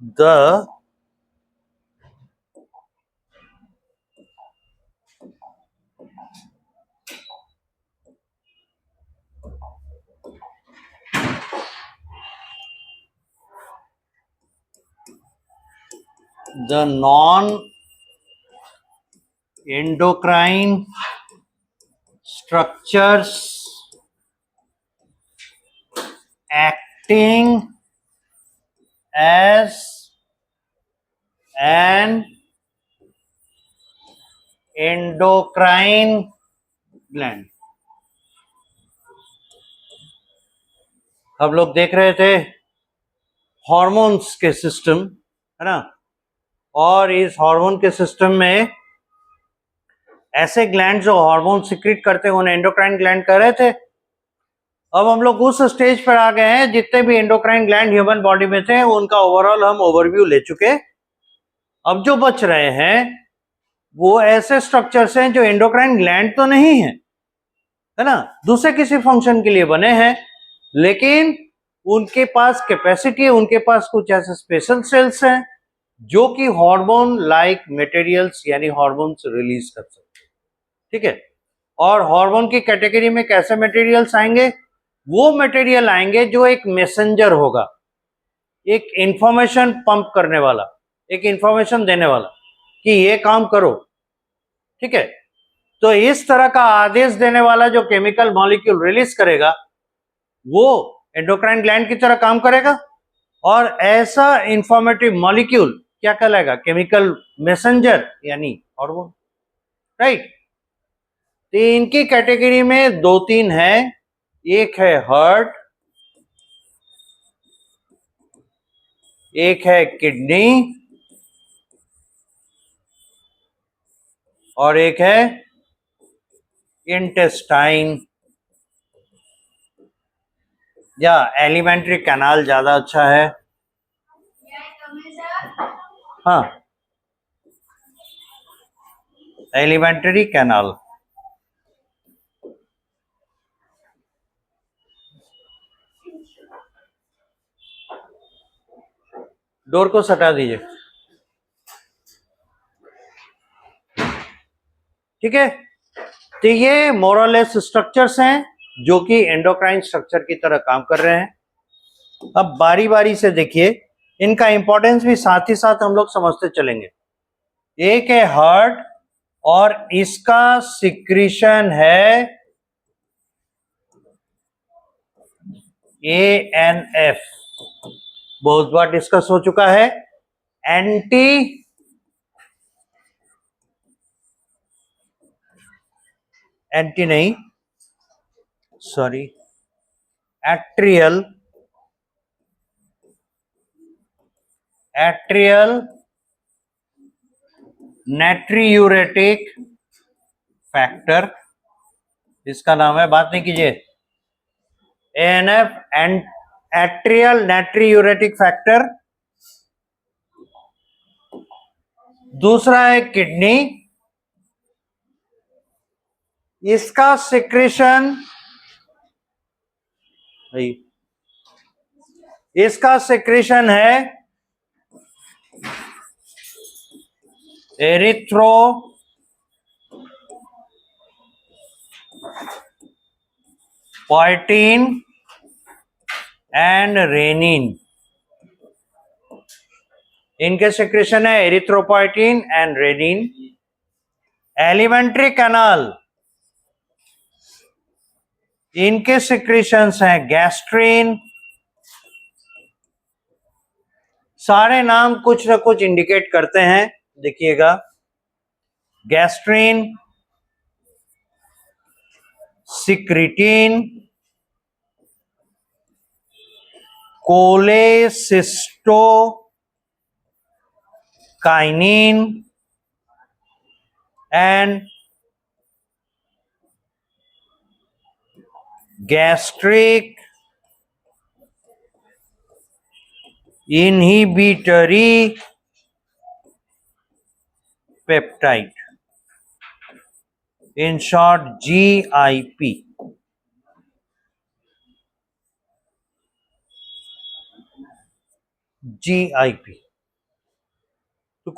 the non-endocrine structures acting as an endocrine gland. हम लोग देख रहे थे हार्मोन्स के सिस्टम, है ना, और इस हार्मोन के सिस्टम में ऐसे ग्लैंड जो हार्मोन सिक्रीट करते हैं उन्हें एंडोक्राइन ग्लैंड कह रहे थे। अब हम लोग उस स्टेज पर आ गए हैं जितने भी एंडोक्राइन ग्लैंड ह्यूमन बॉडी में थे उनका ओवरऑल हम ओवरव्यू ले चुके। अब जो बच रहे हैं वो ऐसे स्ट्रक्चर्स हैं जो एंडोक्राइन ग्लैंड तो नहीं है, है ना, दूसरे किसी फंक्शन के लिए बने हैं, लेकिन उनके पास कैपेसिटी है, उनके पास कुछ ऐसे स्पेशल सेल्स हैं जो कि हार्मोन लाइक मटेरियल्स यानी हार्मोन्स रिलीज कर सकते हैं। ठीक है, और हार्मोन की कैटेगरी में कैसे मटेरियल्स आएंगे? वो मटेरियल आएंगे जो एक मैसेंजर होगा, एक इंफॉर्मेशन पंप करने वाला, एक इंफॉर्मेशन देने वाला कि ये काम करो। ठीक है, तो इस तरह का आदेश देने वाला जो केमिकल मॉलिक्यूल रिलीज करेगा वो एंडोक्राइन ग्लैंड की तरह काम करेगा, और ऐसा इंफॉर्मेटिव मॉलिक्यूल क्या कहलाएगा? केमिकल मैसेंजर यानी हार्मोन। राइट, तो इनकी कैटेगरी में दो तीन है, एक है हार्ट, एक है किडनी, और एक है इंटेस्टाइन, या एलिमेंट्री कैनाल ज्यादा अच्छा है। हाँ, एलिमेंट्री कैनाल। डोर को सटा दीजिए। ठीक है, तो ये मोरलेस स्ट्रक्चर्स हैं जो कि एंडोक्राइन स्ट्रक्चर की तरह काम कर रहे हैं। अब बारी बारी से देखिए, इनका इंपॉर्टेंस भी साथ ही साथ हम लोग समझते चलेंगे। एक है हार्ट, और इसका सिक्रीशन है ANF, बहुत बार डिस्कस हो चुका है। एंटी नहीं, सॉरी, एट्रियल नाट्रियूरेटिक फैक्टर, इसका नाम है, बात नहीं कीजिए, ANF, एट्रियल नाट्रियूरेटिक फैक्टर। दूसरा है किडनी, इसका सिक्रेशन है एरिथ्रोपोइटीन एंड रेनिन। इनके सिक्रेशन है erythropoietin and renin. Alimentary canal, इनके सिक्रेशंस हैं गैस्ट्रीन। सारे नाम कुछ ना कुछ इंडिकेट करते हैं, देखिएगा, gastrin, secretin, cholecystokinin and gastric inhibitory peptide, in short GIP। GIP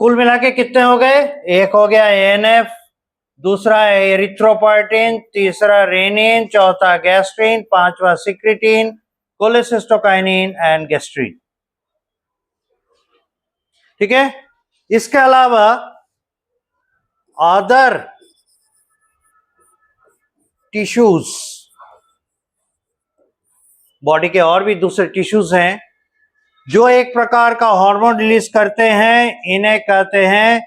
कुल मिला के कितने हो गए? एक हो गया एएनएफ, दूसरा एरिथ्रोपोएटिन, तीसरा रेनिन, चौथा गैस्ट्रिन, पांचवा सिक्रिटिन, कोलेसिस्टोकाइनिन एंड गैस्ट्रिन। ठीक है। इसके अलावा अदर टिश्यूज, बॉडी के और भी दूसरे टिश्यूज हैं जो एक प्रकार का हार्मोन रिलीज करते हैं, इन्हें कहते हैं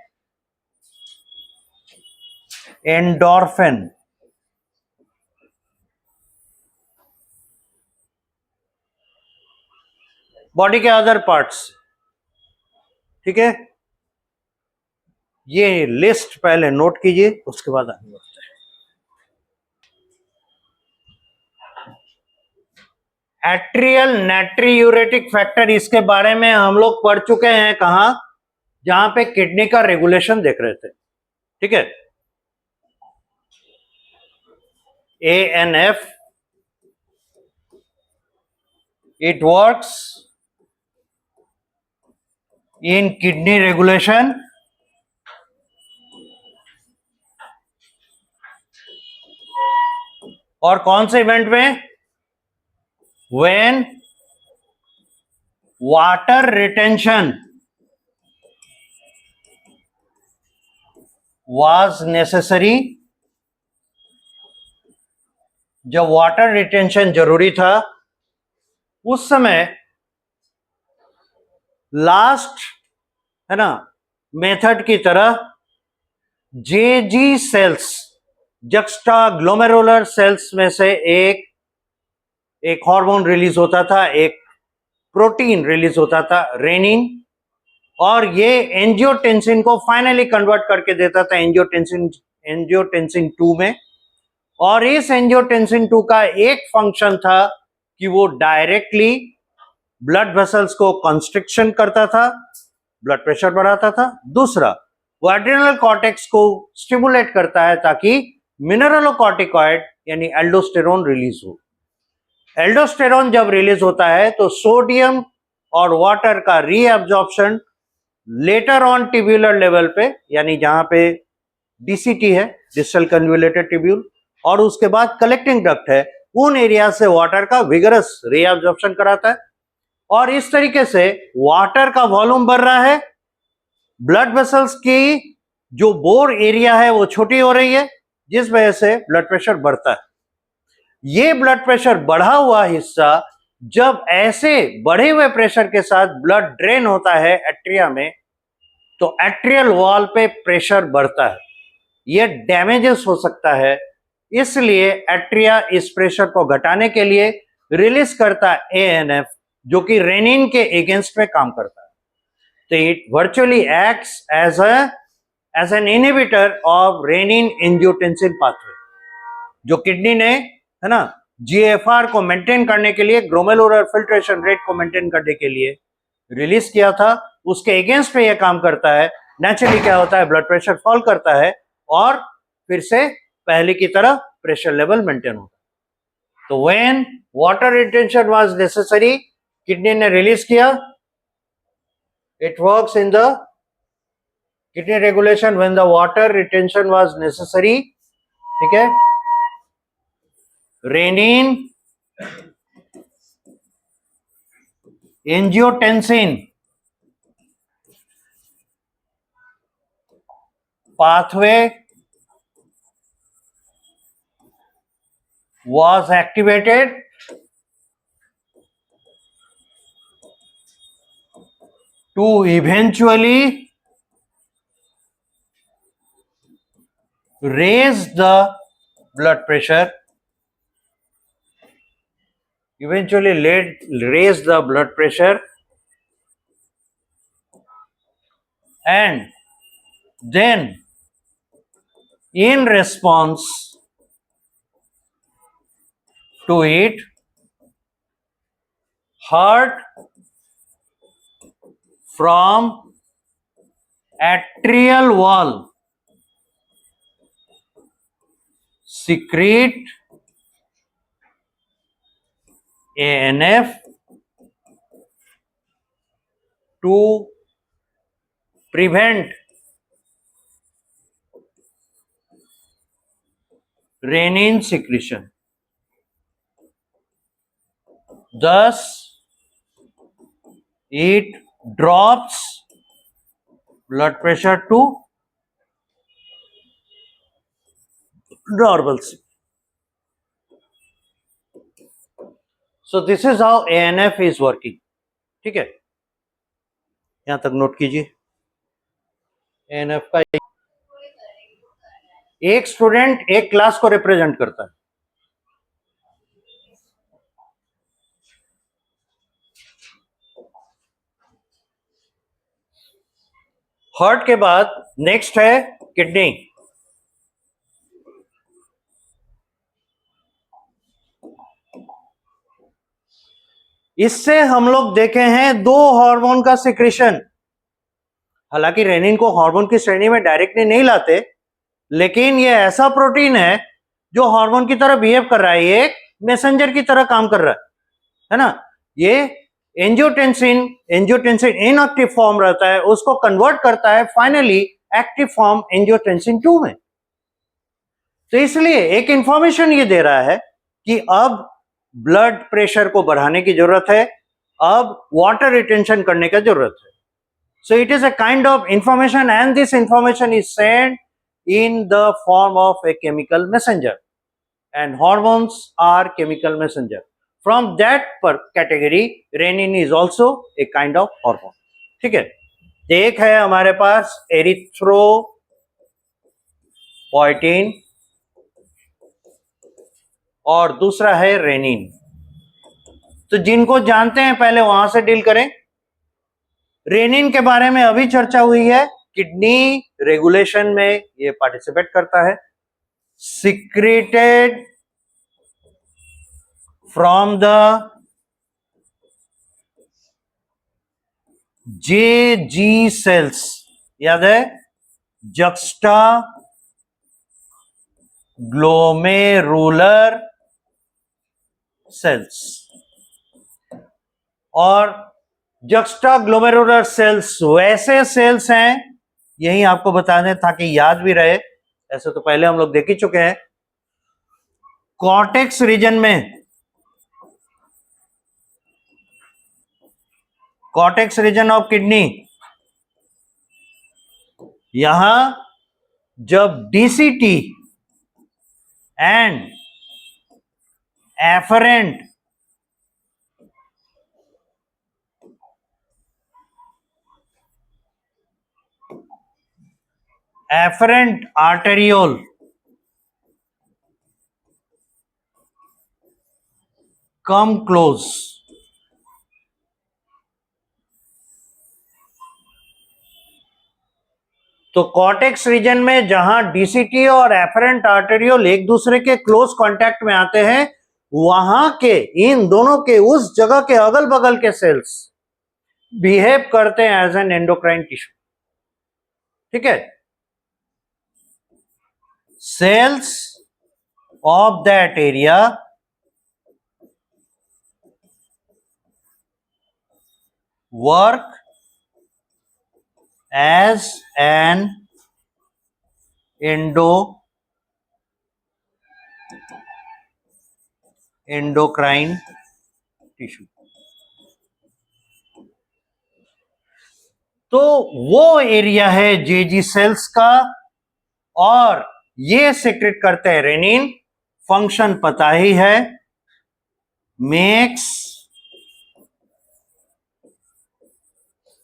एंडोर्फिन। बॉडी के अदर पार्ट्स। ठीक है, ये लिस्ट पहले नोट कीजिए, उसके बाद आगे बढ़ते हैं। एट्रियल नाट्रियूरेटिक फैक्टर, इसके बारे में हम लोग पढ़ चुके हैं। कहां? जहां पे किडनी का रेगुलेशन देख रहे थे। ठीक है। ANF, it works in kidney regulation और कौन से इवेंट में? When water retention was necessary, जब वाटर रिटेंशन जरूरी था उस समय लास्ट, है ना, मेथड की तरह JG cells, juxtaglomerular cells में से एक हार्मोन रिलीज होता था, एक प्रोटीन रिलीज होता था, रेनिन, और ये एंजियोटेंसिन को फाइनली कन्वर्ट करके देता था एंजियोटेंसिन 2 में। और इस एंजियोटेंसिन 2 का एक फंक्शन था कि वो डायरेक्टली ब्लड वेसल्स को कंस्ट्रिक्शन करता था, ब्लड प्रेशर बढ़ाता था। दूसरा, वो एड्रिनल कॉर्टेक्स को स्टिमुलेट करता है ताकि मिनरलोकॉर्टिकॉइड यानी एल्डोस्टेरोन रिलीज हो। एल्डोस्टेरोन जब रिलीज होता है तो सोडियम और वाटर का reabsorption later on tubular level पे, यानी जहां पे डीसीटी है, डिस्टल कन्वोल्यूटेड ट्यूब्यूल, और उसके बाद कलेक्टिंग डक्ट है, उन एरिया से वाटर का विगरस रीअब्जॉर्प्शन कराता है। और इस तरीके से वाटर का वॉल्यूम बढ़ रहा है, ब्लड वेसल्स की जो बोर एरिया है वो छोटी हो रही है, जिस वजह से ब्लड प्रेशर बढ़ता है। ये ब्लड प्रेशर बढ़ा हुआ हिस्सा जब ऐसे बढ़े हुए प्रेशर के साथ ब्लड ड्रेन होता है एट्रिया में, तो एट्रियल वॉल पे प्रेशर बढ़ता है, ये डैमेजेस हो सकता है। इसलिए एट्रिया इस प्रेशर को घटाने के लिए रिलीज करता है एएनएफ, जो कि रेनिन के अगेंस्ट में काम करता है। तो it virtually acts as an inhibitor of renin angiotensin pathway, जो किडनी ने, है ना, जीएफआर को मेंटेन करने के लिए, ग्लोमेरुलर फिल्ट्रेशन रेट को मेंटेन करने के लिए रिलीज किया था, उसके अगेंस्ट में यह काम करता है। नेचुरली क्या होता है, ब्लड प्रेशर फॉल करता है और फिर से पहले की तरह प्रेशर लेवल मेंटेन होता है। तो when water retention was necessary, kidney ने रिलीज किया, it works in the kidney regulation when the water retention was necessary. ठीक है। Renin, angiotensin pathway was activated to eventually raise the blood pressure, and then in response to it, heart from atrial wall secrete ANF to prevent renin secretion. Thus, it drops blood pressure to normalcy. So this is how ANF is working. ठीक है, यहां तक note कीजिए. ANF का एक student एक class को represent करता है. हार्ट के बाद नेक्स्ट है किडनी. इससे हम लोग देखे हैं दो हार्मोन का सिक्रेशन. हालांकि रेनिन को हार्मोन की श्रेणी में डायरेक्टली नहीं लाते, लेकिन ये ऐसा प्रोटीन है जो हार्मोन की तरह बिहेव कर रहा है. ये एक मैसेंजर की तरह काम कर रहा है ना. ये एंजियोटेंसिन इनएक्टिव फॉर्म रहता है, उसको कन्वर्ट करता है फाइनली एक्टिव फॉर्म एंजियोटेंसिन 2 में. तो इसलिए एक इंफॉर्मेशन ये दे रहा है कि अब ब्लड प्रेशर को बढ़ाने की जरूरत है, अब वाटर रिटेंशन करने की जरूरत है. So it is a kind of information, and this information is sent in the form of a chemical messenger, and hormones are chemical messenger. From that category, renin is also a kind of hormone. ठीक है. एक है हमारे पास erythropoietin और दूसरा है rennin. तो जिनको जानते हैं पहले वहां से डील करें. रेनिन के बारे में अभी चर्चा हुई है. किडनी रेगुलेशन में ये पार्टिसिपेट करता है. Secreted from the JG sales. याद है, जक्स्टा ग्लोमेरुलर सेल्स. और जक्स्टा ग्लोमेरुलर सेल्स वैसे सेल्स हैं, यही आपको बता दें ताकि याद भी रहे, ऐसे तो पहले हम लोग देख ही चुके हैं. कॉर्टेक्स रीजन में, कॉर्टेक्स रीजन ऑफ किडनी, यहां जब DCT and afferent arteriole come close, तो कॉर्टेक्स रीजन में जहां डीसीटी और एफरेंट आर्टेरियोल एक दूसरे के क्लोज कांटेक्ट में आते हैं, वहां के इन दोनों के उस जगह के अगल बगल के सेल्स बिहेव करते हैं एज एन एंडोक्राइन टिश्यू. ठीक है. Cells of that area work as an endocrine tissue. तो वो एरिया है जेजी सेल्स का, और ये सीक्रेट करते हैं रेनिन. फंक्शन पता ही है, makes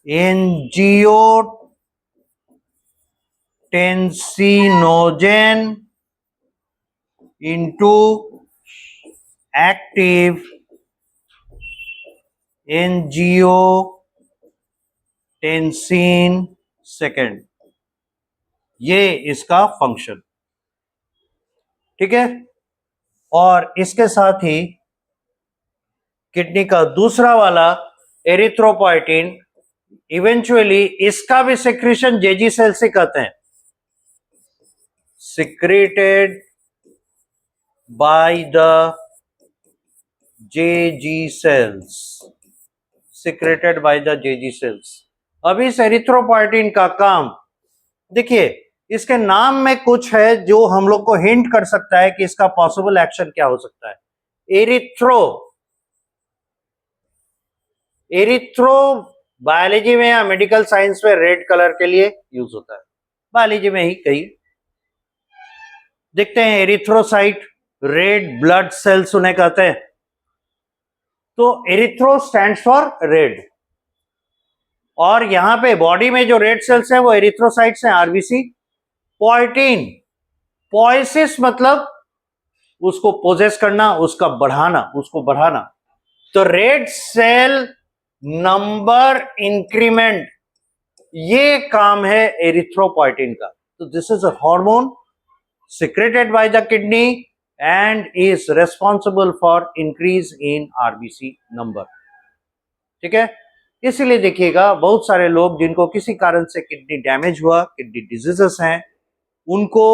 angiotensinogen into active angiotensin second. ये इसका फंक्शन. ठीक है. और इसके साथ ही किडनी का दूसरा वाला एरिथ्रोपोइटिन, इवेंचुअली इसका भी सिक्रेशन जेजी सेल से करते हैं. Secreted by the JG sales, secreted by the JG cells. अब इस एरिथ्रोपोइटिन का काम, देखिए इसके नाम में कुछ है जो हम लोग को हिंट कर सकता है कि इसका पॉसिबल एक्शन क्या हो सकता है। एरिथ्रो बायोलॉजी में या मेडिकल साइंस में रेड कलर के लिए यूज होता है, बायोलॉजी में ही कहीं देखते हैं एरिथ्रोसाइट, रेड ब्लड सेल्स उन्हें कहते हैं। तो एरिथ्रो स्टैंड्स फॉर रेड, और यहां पे बॉडी में जो रेड सेल्स है वो एरिथ्रोसाइट्स हैं, आरबीसी। पोइटिन, पोइसिस मतलब उसको पोजेस करना, उसका बढ़ाना, उसको बढ़ाना। तो रेड सेल नंबर इंक्रीमेंट, ये काम है एरिथ्रोपोइटिन का। तो this is a hormone secreted by the kidney and is responsible for increase in RBC number। ठीक है, इसीलिए देखिएगा बहुत सारे लोग जिनको किसी कारण से किडनी डैमेज हुआ, किडनी डिजीजेस हैं, उनको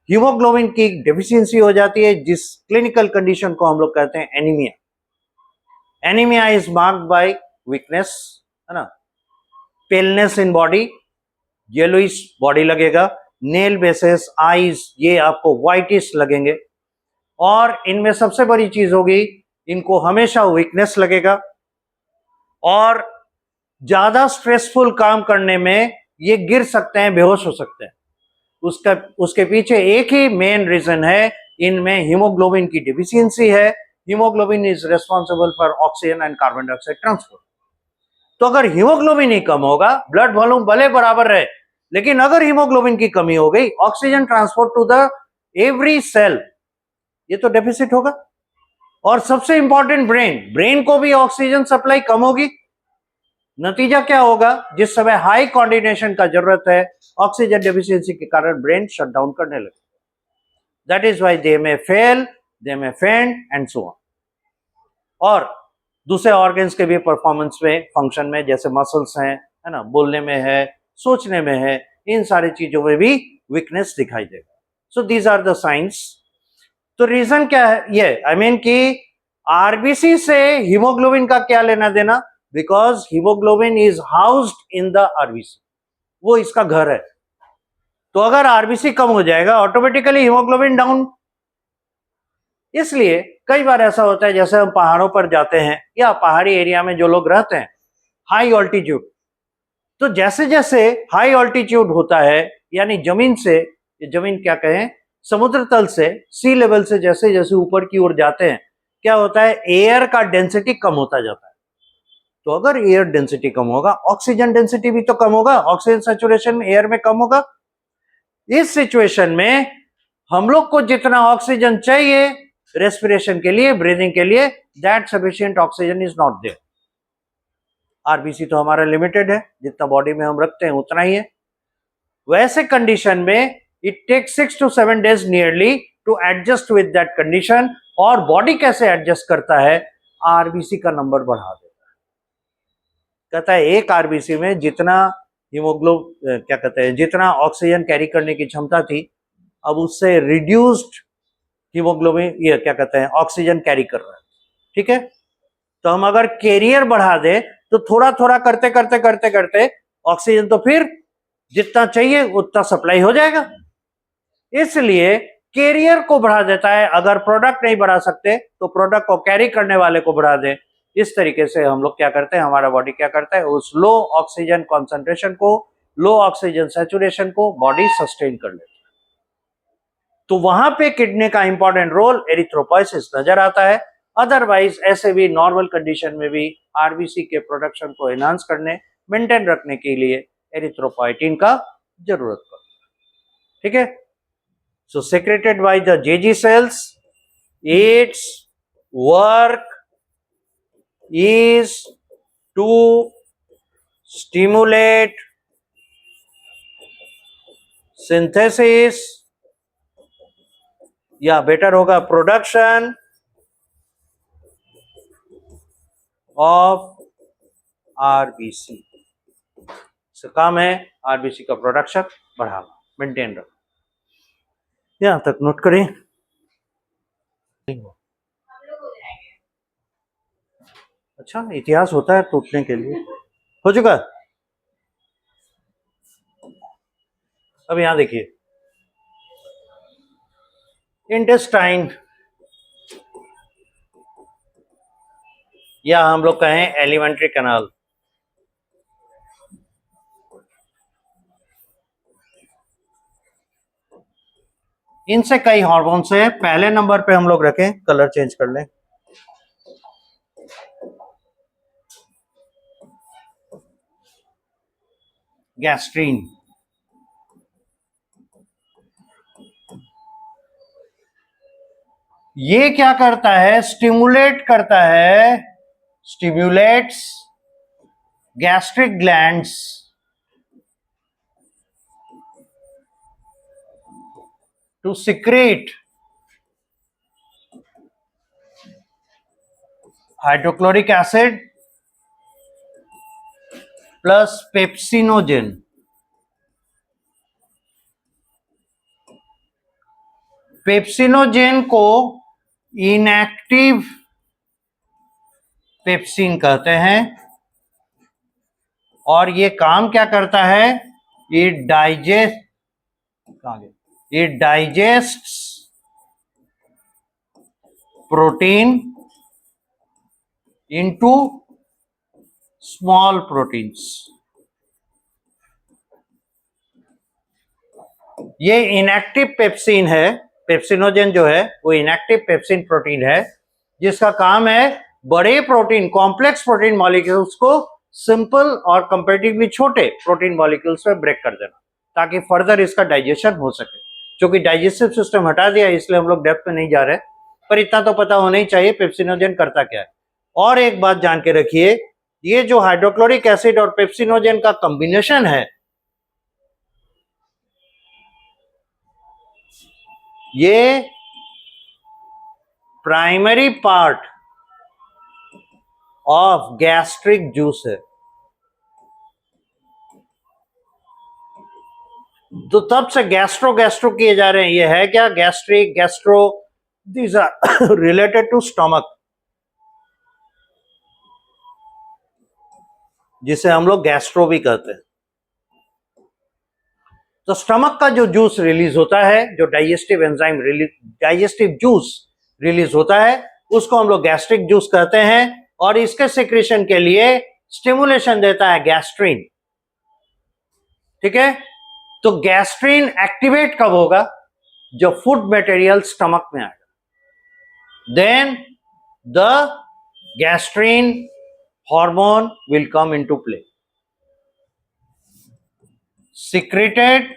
हीमोग्लोबिन की डेफिशिएंसी हो जाती है, जिस क्लिनिकल कंडीशन को हम लोग कहते हैं anaemia. Anaemia is marked by weakness, है ना, paleness in body, yellowish body लगेगा, नेल बेसेस, आईज ये आपको व्हाइटिश लगेंगे, और इनमें सबसे बड़ी चीज होगी इनको हमेशा वीकनेस लगेगा, और ज्यादा स्ट्रेसफुल काम करने में ये गिर सकते हैं, बेहोश हो सकते हैं। उसके पीछे एक ही मेन रीजन है, इनमें हीमोग्लोबिन की डिफिशियंसी है। Haemoglobin is responsible for oxygen and carbon dioxide transport. तो अगर हीमोग्लोबिन ही कम होगा, ब्लड वॉल्यूम भले बराबर रहे, लेकिन अगर हीमोग्लोबिन की कमी हो गई, oxygen transport to the every cell, ये तो डेफिसिट होगा। और सबसे इंपॉर्टेंट ब्रेन को भी ऑक्सीजन सप्लाई कम होगी। नतीजा क्या होगा, जिस समय हाई कोऑर्डिनेशन का जरूरत है, ऑक्सीजन डेफिशिएंसी के कारण ब्रेन शट डाउन करने लगे। That is why they may fail, they may faint and so on. और दूसरे ऑर्गन्स के भी परफॉर्मेंस में, फंक्शन में, जैसे मसल्स हैं, है ना, बोलने में है, सोचने में है, इन सारी चीजों में भी वीकनेस दिखाई देगा। So these are the science. तो रीजन क्या है ये, आई मीन कि आरबीसी से हीमोग्लोबिन का क्या लेना देना, because haemoglobin is housed in the RBC, वो इसका घर है। तो अगर आरबीसी कम हो जाएगा, ऑटोमेटिकली हीमोग्लोबिन डाउन। इसलिए कई बार ऐसा होता है, जैसे हम पहाड़ों पर जाते हैं या पहाड़ी एरिया में जो लोग रहते हैं, हाई ऑल्टीट्यूड, तो जैसे जैसे हाई ऑल्टीट्यूड होता है, यानी जमीन से, जमीन क्या कहें, समुद्र तल से, सी लेवल से जैसे जैसे ऊपर की ओर जाते हैं, क्या होता है, एयर का डेंसिटी कम होता जाता है। तो अगर एयर डेंसिटी कम होगा, ऑक्सीजन डेंसिटी भी तो कम होगा, ऑक्सीजन सैचुरेशन एयर में कम होगा। इस सिचुएशन में हम लोग को जितना ऑक्सीजन चाहिए रेस्पिरेशन के लिए, ब्रीदिंग के लिए, that sufficient oxygen is not there. RBC तो हमारा लिमिटेड है, जितना बॉडी में हम रखते हैं उतना ही है। वैसे कंडीशन में it takes 6 to 7 days nearly to adjust with that condition. और बॉडी कैसे एडजस्ट करता है, आरबीसी का नंबर बढ़ा देता है। कहता है एक आरबीसी में जितना क्या कहते हैं, जितना ऑक्सीजन कैरी करने की क्षमता थी, अब उससे रिड्यूस्ड हीमोग्लोबिन, ये क्या कहते हैं, ऑक्सीजन कैरी कर रहा है। ठीक है, तो हम अगर कैरियर बढ़ा दें तो थोड़ा थोड़ा करते करते करते करते ऑक्सीजन तो फिर जितना चाहिए उतना सप्लाई हो जाएगा। इसलिए कैरियर को बढ़ा देता है। अगर प्रोडक्ट नहीं बढ़ा सकते तो प्रोडक्ट को कैरी करने वाले को बढ़ा दे। इस तरीके से हम लोग क्या करते हैं, हमारा बॉडी क्या करता है, उस लो ऑक्सीजन कॉन्सेंट्रेशन को, लो ऑक्सीजन सैचुरेशन को बॉडी सस्टेन कर लेता है। तो वहां पे किडनी का इंपॉर्टेंट रोल एरिथ्रोपोइसिस नजर आता है। अदरवाइज ऐसे भी नॉर्मल कंडीशन में भी आरबीसी के प्रोडक्शन को एनहांस करने, मेंटेन रखने के लिए एरिथ्रोपोइटिन का जरूरत पड़ता है। ठीक है, so secreted by the JG cells, its work is to stimulate synthesis, या बेटर होगा प्रोडक्शन ऑफ आरबीसी। इसका काम है आरबीसी का प्रोडक्शन बढ़ाना, मेंटेन रखना। यहां तक नोट करें। अच्छा, इतिहास होता है टूटने के लिए। हो चुका। अब यहां देखिए, इंटेस्टाइन या हम लोग कहें एलिमेंट्री कैनाल, इनसे कई हार्मोन्स है। पहले नंबर पे हम लोग रखें, कलर चेंज कर लें, गैस्ट्रीन। ये क्या करता है? स्टिमुलेट करता है, stimulates gastric glands to secrete hydrochloric acid plus pepsinogen. Pepsinogen को इनएक्टिव पेप्सिन कहते हैं, और ये काम क्या करता है? It digest protein into small proteins. ये इनएक्टिव पेप्सिन है, पेप्सिनोजेन जो है वो इनएक्टिव पेप्सिन प्रोटीन है, जिसका काम है बड़े प्रोटीन, कॉम्प्लेक्स प्रोटीन मॉलिक्यूल्स को सिंपल और कंपैरेटिवली छोटे प्रोटीन मॉलिक्यूल्स में ब्रेक कर देना, ताकि फर्दर इसका डाइजेशन हो सके। क्योंकि डाइजेस्टिव सिस्टम हटा दिया इसलिए हम लोग डेप्थ में नहीं जा रहे, पर इतना तो पता होना ही चाहिए पेप्सिनोजेन करता क्या है। और एक बात जान के रखिए, ये जो हाइड्रोक्लोरिक एसिड और पेप्सिनोजेन का कॉम्बिनेशन है, ये primary part of gastric juice है। तो तब से गैस्ट्रो गैस्ट्रो किए जा रहे हैं। ये है क्या? Gastric, gastro, these are related to stomach, जिसे हम लोग गैस्ट्रो भी कहते हैं। तो स्टमक का जो जूस रिलीज होता है, जो digestive enzyme digestive juice release होता है, उसको हम लोग गैस्ट्रिक जूस कहते हैं, और इसके सिक्रेशन के लिए स्टिमुलेशन देता है गैस्ट्रीन। ठीक है? तो गैस्ट्रीन एक्टिवेट कब होगा? जब फूड मटेरियल स्टमक में आएगा, then the gastrin hormone will come into play, secreted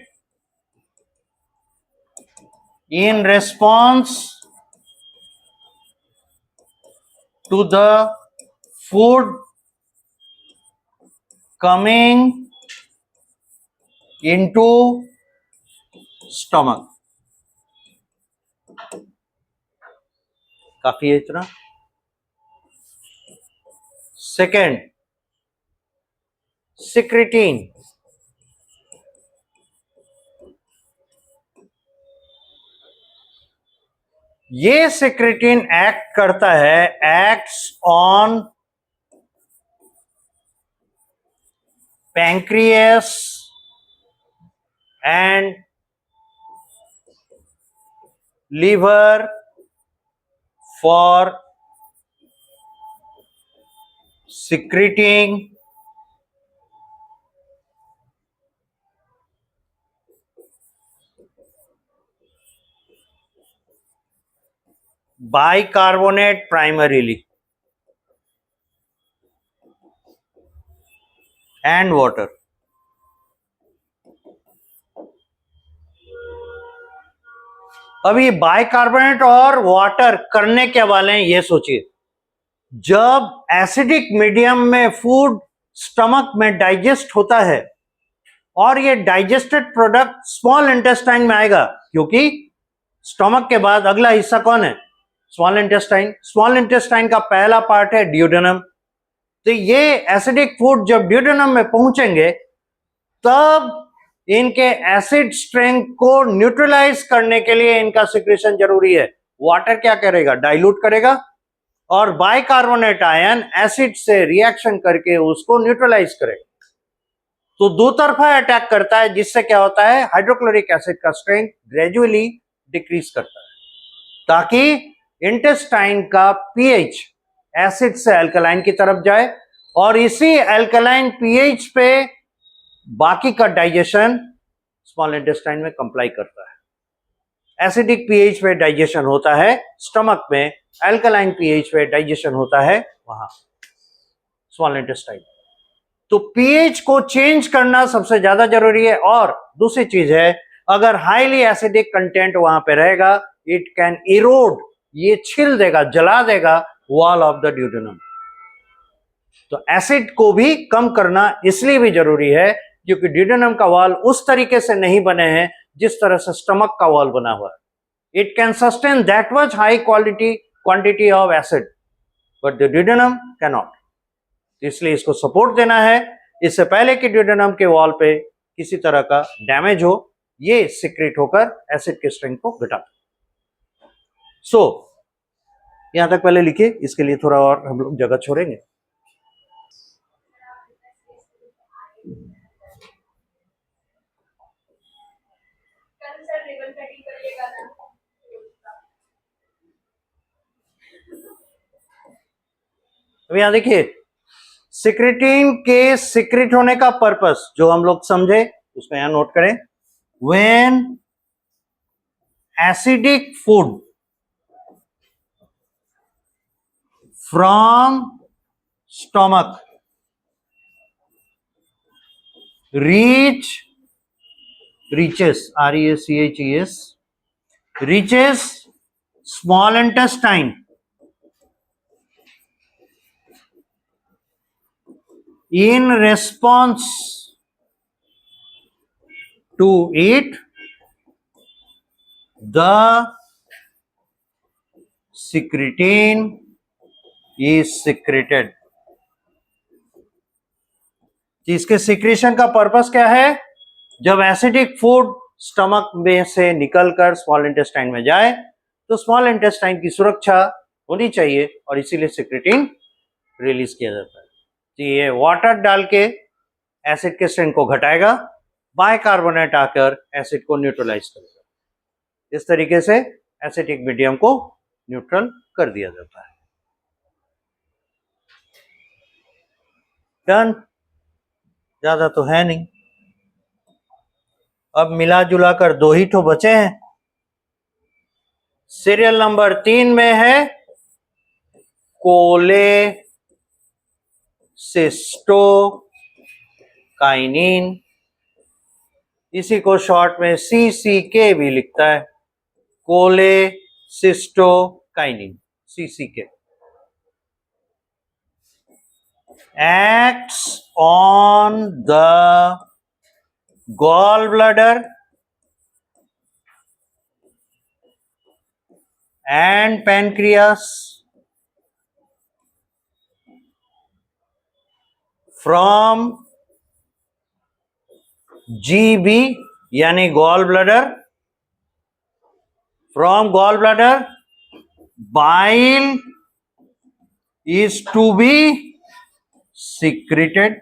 in response to the food coming into stomach। काफी है इतना। Second, secretin. ये सिक्रेटिन एक्ट करता है, acts on pancreas and liver for secreting bicarbonate primarily and water। अब ये bicarbonate और water करने के वाले हैं, ये सोचिए। जब एसिडिक मीडियम में फूड स्टमक में डाइजेस्ट होता है और ये डाइजेस्टेड प्रोडक्ट स्मॉल इंटेस्टाइन में आएगा, क्योंकि स्टमक के बाद अगला हिस्सा कौन है? Small intestine. स्मॉल इंटेस्टाइन का पहला पार्ट है ड्यूडेनम। तो ये एसिडिक फूड जब ड्यूडेनम में पहुंचेंगे, तब इनके एसिड स्ट्रेंथ को न्यूट्रलाइज करने के लिए इनका सिक्रेशन जरूरी है। वाटर क्या करेगा? डाइल्यूट करेगा, और बाइकार्बोनेट आयन एसिड से रिएक्शन करके उसको न्यूट्रलाइज करेगा। तो दो तरफा अटैक करता है, जिससे क्या होता है, हाइड्रोक्लोरिक एसिड का स्ट्रेंथ ग्रेजुअली डिक्रीज करता है, ताकि इंटेस्टाइन का पीएच एसिड से अल्कलाइन की तरफ जाए, और इसी अल्कलाइन पीएच पे बाकी का डाइजेशन स्मॉल इंटेस्टाइन में कंप्लाई करता है। एसिडिक पीएच पे डाइजेशन होता है स्टमक में, अल्कलाइन पीएच पे डाइजेशन होता है वहां स्मॉल इंटेस्टाइन। तो पीएच को चेंज करना सबसे ज्यादा जरूरी है। और दूसरी चीज है, अगर हाईली एसिडिक कंटेंट वहां पे रहेगा, इट कैन इरोड, ये छिल देगा, जला देगा वॉल ऑफ द ड्यूडेनम। तो एसिड को भी कम करना इसलिए भी जरूरी है क्योंकि ड्यूडेनम का वॉल उस तरीके से नहीं बने हैं जिस तरह से स्टमक का वॉल बना हुआ है। It can sustain that much high quantity of acid, but the duodenum can not. इसलिए इसको सपोर्ट देना है, इससे पहले कि ड्यूडेनम के वॉल पे किसी तरह का डैमेज हो, ये सिक्रेट होकर एसिड के स्ट्रेंथ को घटाता है। सो यहां तक पहले लिखिए, इसके लिए थोड़ा और हम लोग जगह छोड़ेंगे। अब यहां देखिए, सिक्रेटिन के सिक्रेट होने का पर्पस जो हम लोग समझे उसको यहां नोट करें। When acidic food from stomach reaches REACHES reaches small intestine, in response to it the secretin is secreted। इसके सिक्रेशन का पर्पस क्या है? जब एसिडिक फूड स्टमक में से निकलकर स्मॉल इंटेस्टाइन में जाए तो स्मॉल इंटेस्टाइन की सुरक्षा होनी चाहिए, और इसीलिए सिक्रेटिन रिलीज किया जाता है। तो ये वाटर डाल के एसिड के स्ट्रेंथ को घटाएगा, बाइकार्बोनेट आकर एसिड को न्यूट्रलाइज करेगा। इस तरीके से एसिडिक मीडियम को न्यूट्रल कर दिया जाता है। डन, ज्यादा तो है नहीं। अब मिला जुला कर दो ही तो बचे हैं। सीरियल नंबर 3 में है कोलेसिस्टोकाइनिन, इसी को शॉर्ट में CCK भी लिखता है, cholecystokinin CCK। acts on the gallbladder and pancreas from GB यानी gallbladder, from gallbladder bile is to be secreted,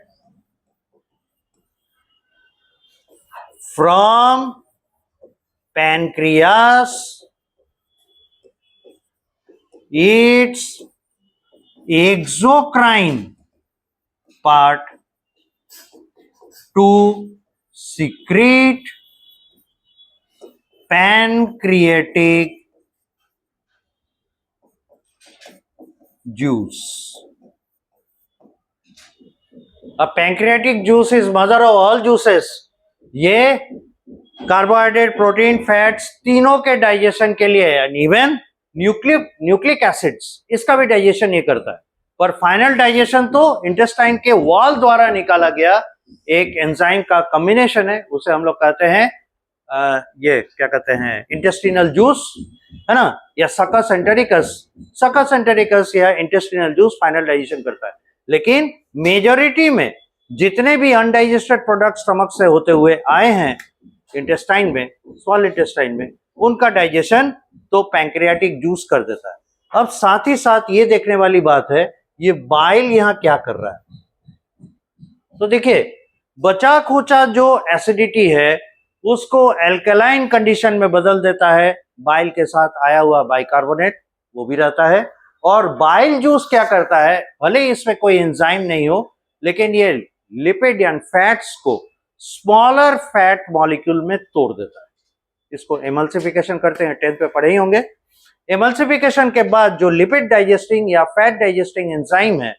from pancreas its exocrine part to secrete pancreatic juice। अब pancreatic juice is mother of all juices. ये carbohydrate, protein, fats तीनों के digestion के लिए है, even nucleic acids इसका भी digestion ये करता है। पर फाइनल डाइजेशन तो इंटेस्टाइन के वॉल द्वारा निकाला गया एक एंजाइम का कॉम्बिनेशन है, उसे हम लोग कहते हैं ये क्या कहते हैं, इंटेस्टिनल जूस, है ना, या सकस एंटेरिकस। सकस एंटेरिकस या इंटेस्टिनल जूस फाइनल डाइजेशन करता है। लेकिन मेजॉरिटी में जितने भी अनडाइजेस्टेड प्रोडक्ट स्टमक से होते हुए आए हैं इंटेस्टाइन में, स्मॉल इंटेस्टाइन में, उनका डाइजेशन तो पैंक्रियाटिक जूस कर देता है। अब साथ ही साथ ये देखने वाली बात है, ये बाइल यहां क्या कर रहा है। तो देखिए, बचा खुचा जो एसिडिटी है उसको एल्कलाइन कंडीशन में बदल देता है, बाइल के साथ आया हुआ बाइकार्बोनेट वो भी रहता है। और बाइल जूस क्या करता है, भले ही इसमें कोई एंजाइम नहीं हो, लेकिन ये लिपिड या फैट्स को स्मॉलर फैट मॉलिक्यूल में तोड़ देता है। इसको एमल्सिफिकेशन करते हैं, 10th पे पढ़े ही होंगे। एमल्सिफिकेशन के बाद जो लिपिड डाइजेस्टिंग या फैट डाइजेस्टिंग एंजाइम है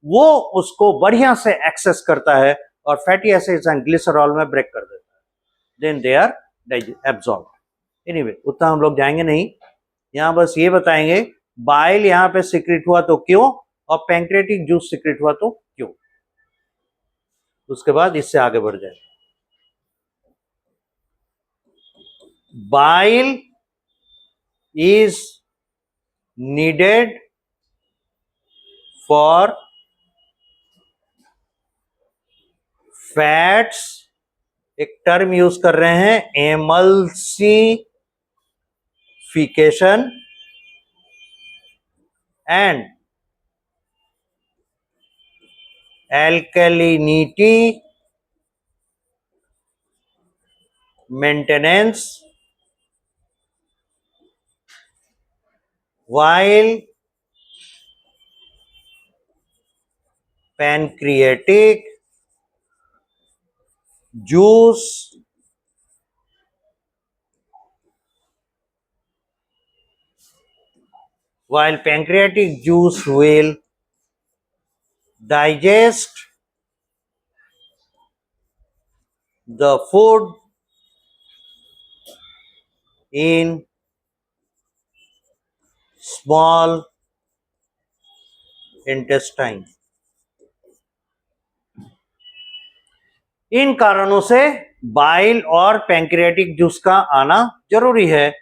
वो उसको बढ़िया से एक्सेस करता है और फैटी एसिड्स एंड ग्लिसरॉल में ब्रेक कर देता है, then they are absorb. Anyway उतना हम लोग जाएंगे नहीं, यहां बस ये बताएंगे बाइल यहां पे सिक्रेट हुआ तो क्यों, और पैंक्रियाटिक जूस सिक्रेट हुआ तो क्यों, उसके बाद इससे आगे बढ़ जाए। Bile is needed for fats, एक टर्म यूज कर रहे हैं emulsification, and alkalinity maintenance while pancreatic juice will digest the food in small intestine। इन कारणों से बाइल और पैंक्रियाटिक जूस का आना जरूरी है,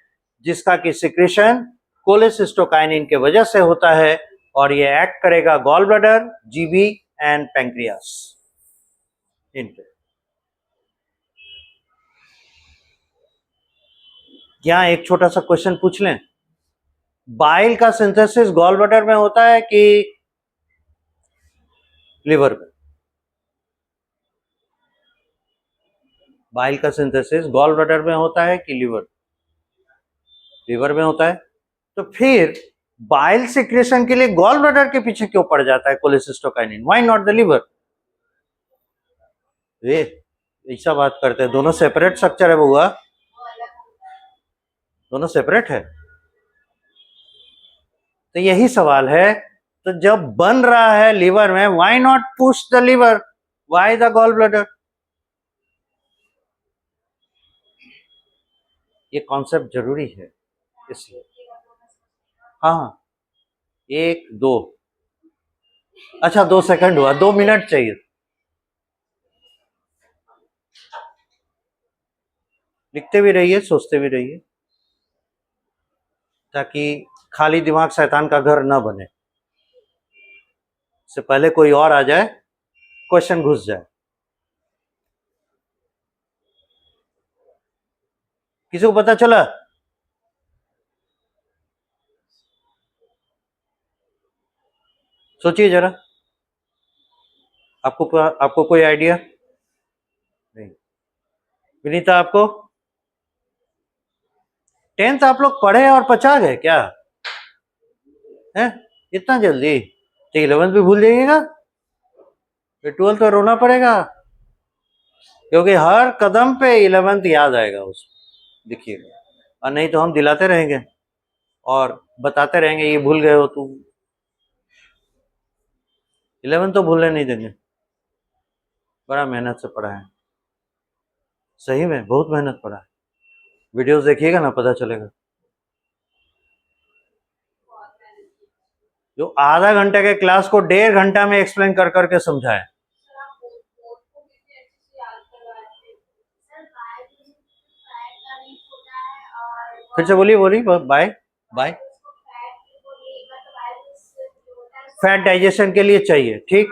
जिसका कि सिक्रेशन कोलेसिस्टोकाइनिन के वजह से होता है, और ये एक्ट करेगा gall bladder, GB and pancreas इन पे। यहां एक छोटा सा क्वेश्चन पूछ लें, बाइल का सिंथेसिस गॉल ब्लैडर में होता है कि लिवर में? बाइल का सिंथेसिस गॉल ब्लैडर में होता है कि लिवर में होता है। तो फिर बाइल सिक्रेशन के लिए गॉल ब्लैडर के पीछे क्यों पड़ जाता है cholecystokinin, why not the liver? ये ऐसा बात करते हैं, दोनों सेपरेट स्ट्रक्चर है बुआ, दोनों सेपरेट है। तो यही सवाल है, तो जब बन रहा है लिवर में, why not push the liver, why the gallbladder? ये कॉन्सेप्ट जरूरी है इसलिए। हाँ, 1 2, अच्छा 2 सेकंड हुआ, 2 मिनट चाहिए। लिखते भी रहिए, सोचते भी रहिए, ताकि खाली दिमाग शैतान का घर ना बने, से पहले कोई और आ जाए, क्वेश्चन घुस जाए। किसी को पता चला? सोचिए जरा, आपको कोई आइडिया नहीं? विनीता, आपको? 10th आप लोग पढ़े और पचा गए क्या है इतना जल्दी? तो 11th भी भूल जाइएगा, फिर 12th तो रोना पड़ेगा, क्योंकि हर कदम पे 11th याद आएगा उसमें, देखिएगा। और नहीं तो हम दिलाते रहेंगे और बताते रहेंगे ये भूल गए हो तुम। 11th तो भूलने नहीं देंगे, बड़ा मेहनत से पढ़ा है, सही में बहुत मेहनत पढ़ा है। वीडियोस देखिएगा ना, पता चलेगा। जो आधा घंटे के क्लास को 1.5 घंटा में एक्सप्लेन कर करके समझाए। फिर से बोलिए बाय बाय। फैट डाइजेशन के लिए चाहिए, ठीक।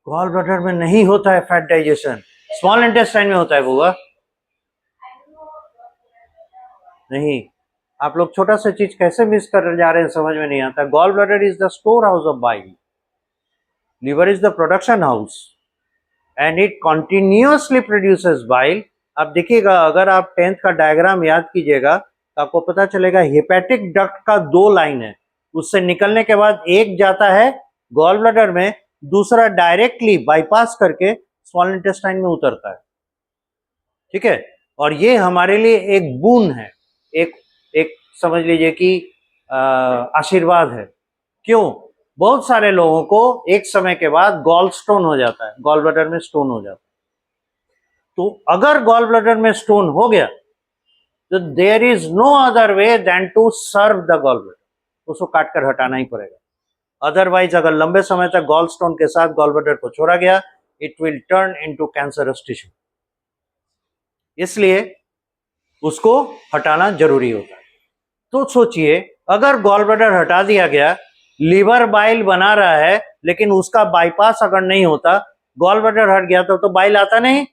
गॉल ब्लैडर में नहीं होता है फैट डाइजेशन, स्मॉल इंटेस्टाइन में होता है बुआ। नहीं, आप लोग छोटा सा चीज कैसे मिस कर जा रहे हैं, समझ में नहीं आता। Gallbladder is the storehouse of bile. liver is the production house and it continuously produces bile. अब देखिएगा, अगर आप 10th का डायग्राम याद कीजिएगा तो आपको पता चलेगा हेपेटिक डक्ट का 2 लाइन है, उससे निकलने के बाद एक जाता है गॉल ब्लैडर में, दूसरा डायरेक्टली बाईपास करके स्मॉल इंटेस्टाइन में उतरता है। ठीक है, और ये हमारे लिए एक बून है, एक एक समझ लीजिए कि आशीर्वाद है। क्यों? बहुत सारे लोगों को एक समय के बाद गॉल स्टोन हो जाता है, गॉल ब्लैडर में स्टोन हो जाता है। तो अगर गॉल ब्लैडर में स्टोन हो गया तो there is no other way then to serve the gallbladder, उसको काटकर हटाना ही पड़ेगा। अदरवाइज अगर लंबे समय तक गॉल स्टोन के साथ गॉल ब्लैडर को छोड़ा गया, it will turn into cancerous tissue, इसलिए उसको हटाना जरूरी होता है। तो सोचिए, अगर गॉल ब्लैडर हटा दिया गया, लीवर बाइल बना रहा है, लेकिन उसका बाईपास अगर नहीं होता, गॉल ब्लैडर हट गया तो बाइल आता नहीं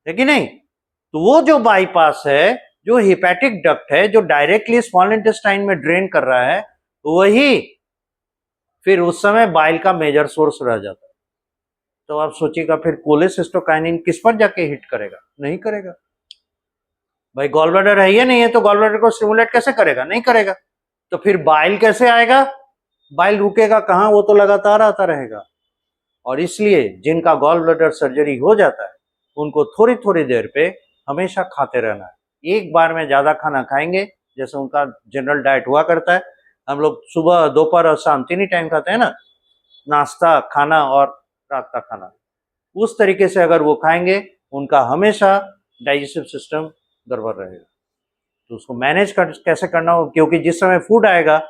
है कि नहीं? तो वो जो बाईपास है, जो हेपेटिक डक्ट है, जो डायरेक्टली स्मॉल इंटेस्टाइन में ड्रेन कर रहा है, वही फिर उस समय बाइल का मेजर सोर्स रह जाता है। तो आप सोचिएगा, फिर कोलेसिस्टोकाइनिन किस पर जाके हिट करेगा? नहीं करेगा। भाई गॉल ब्लैडर है या नहीं है, तो गॉल ब्लैडर को स्टिमुलेट कैसे करेगा? नहीं करेगा। तो फिर बाइल कैसे आएगा? बाइल रुकेगा कहां? वो तो लगातार आता रहेगा। और इसलिए जिनका गॉल ब्लैडर सर्जरी हो जाता है, उनको थोड़ी थोड़ी देर पे हमेशा खाते रहना है। एक बार में ज्यादा खाना खाएंगे, जैसे उनका जनरल डाइट हुआ करता है, हम लोग सुबह, दोपहर और शाम 3 ही टाइम खाते हैं ना, नाश्ता, खाना और रात का खाना। उस तरीके से अगर वो खाएंगे, उनका हमेशा डाइजेस्टिव सिस्टम गड़बड़ रहेगा। तो उसको मैनेज कैसे करना हो, क्योंकि जिस समय फूड आएगा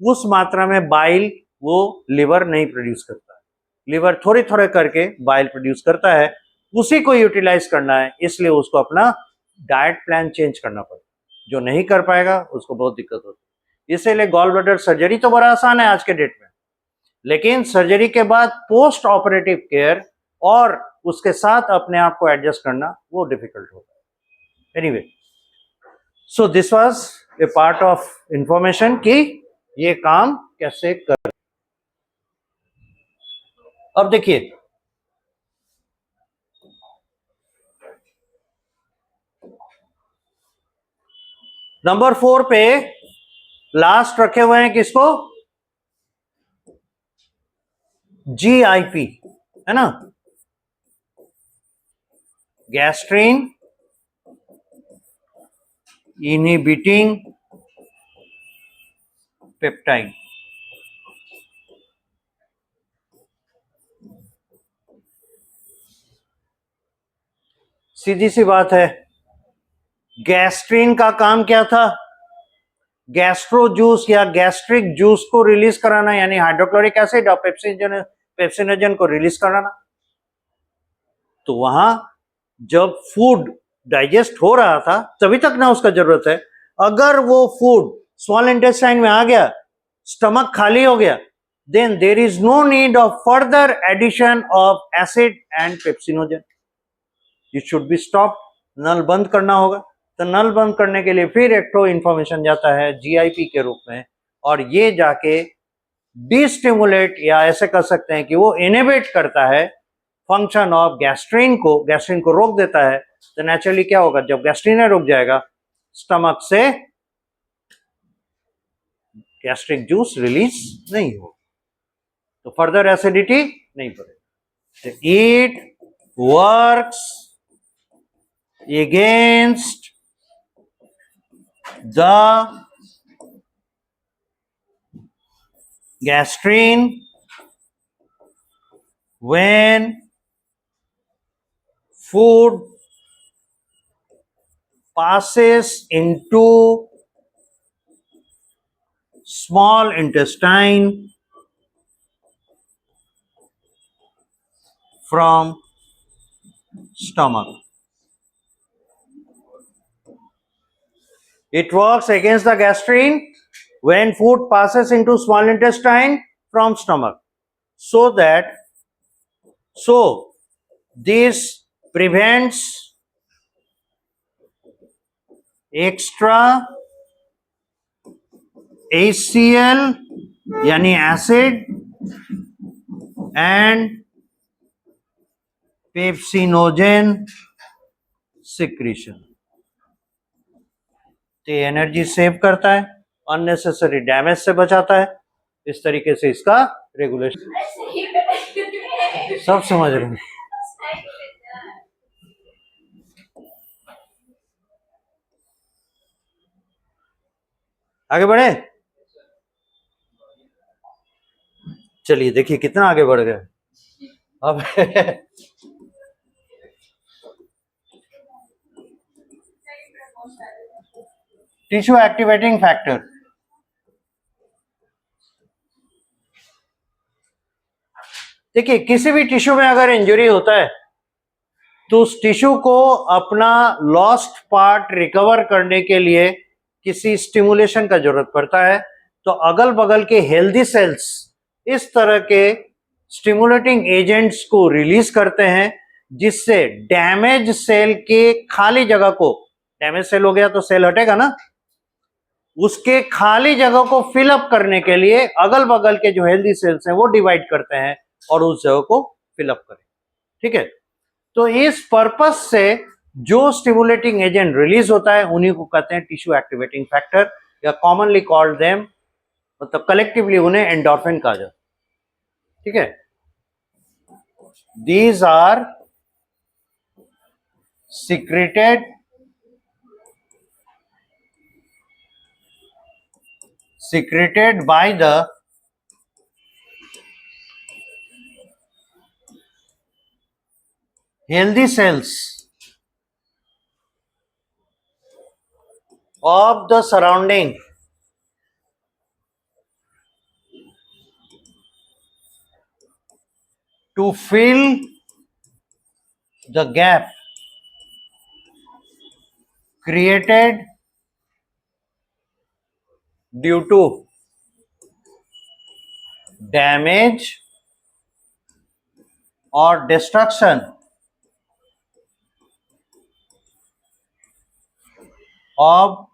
उस मात्रा में बाइल वो लिवर नहीं प्रोड्यूस करता है, लिवर थोड़े थोड़े करके बाइल प्रोड्यूस करता है, उसी को यूटिलाइज करना है। इसलिए उसको अपना डाइट प्लान चेंज करना पड़ेगा। जो नहीं कर पाएगा उसको बहुत दिक्कत होती है। इसीलिए गॉल ब्लैडर सर्जरी तो बड़ा आसान है आज के डेट में, लेकिन सर्जरी के बाद पोस्ट ऑपरेटिव केयर और उसके साथ अपने आप को एडजस्ट करना वो डिफिकल्ट होता है। Anyway, so this was a part of information कि ये काम कैसे कर। अब देखिए, नंबर 4 पे लास्ट रखे हुए हैं किसको? GIP, है ना, गैस्ट्रीन इनहिबिटिंग पेप्टाइड। सीधी सी बात है, गैस्ट्रीन का काम क्या था? गैस्ट्रो जूस या गैस्ट्रिक जूस को रिलीज कराना, यानी हाइड्रोक्लोरिक एसिड और पेप्सिनोजन को रिलीज कराना। तो वहां जब फूड डाइजेस्ट हो रहा था तभी तक ना उसका जरूरत है। अगर वो फूड स्मॉल इंटेस्टाइन में आ गया, स्टमक खाली हो गया, then there is no need of further addition of acid and pepsinogen, it should be stop. नल बंद करना होगा। तो नल बंद करने के लिए फिर एक तो इंफॉर्मेशन जाता है GIP के रूप में, और ये जाके डिस्टिमुलेट, या ऐसे कर सकते हैं कि वो इनहिबिट करता है फंक्शन ऑफ गैस्ट्रीन को रोक देता है। तो नेचुरली क्या होगा, जब गैस्ट्रीन रुक जाएगा, स्टमक से गैस्ट्रिक जूस रिलीज नहीं हो, तो फर्दर एसिडिटी नहीं बढ़ेगी। It works against the gastrin when food passes into small intestine from stomach. It works against the gastrin when food passes into small intestine from stomach, so this prevents extra HCl यानी acid and pepsinogen secretion. तो energy save करता है, unnecessary damage से बचाता है, इस तरीके से इसका रेगुलेशन। सब समझ रहे हैं? आगे बढ़े, चलिए देखिए कितना आगे बढ़ गए अब। टिश्यू एक्टिवेटिंग फैक्टर, देखिए किसी भी टिश्यू में अगर इंजरी होता है तो उस टिश्यू को अपना लॉस्ट पार्ट रिकवर करने के लिए किसी स्टिमुलेशन का जरूरत पड़ता है। तो अगल बगल के हेल्दी सेल्स इस तरह के स्टिमुलेटिंग एजेंट्स को रिलीज करते हैं, जिससे डैमेज सेल के खाली जगह को, डैमेज सेल हो गया तो सेल हटेगा ना, उसके खाली जगह को फिल अप करने के लिए अगल बगल के जो हेल्दी सेल्स हैं वो डिवाइड करते हैं और उस जगह को फिल अप करें। ठीक है, तो इस पर्पस से जो स्टिमुलेटिंग एजेंट रिलीज होता है उन्हीं को कहते हैं टिश्यू एक्टिवेटिंग फैक्टर, या कॉमनली कॉल्ड देम, मतलब कलेक्टिवली उन्हें एंडोर्फिन कहा जाता है। ठीक है, these are secreted by the healthy cells of the surrounding to fill the gap created due to damage or destruction of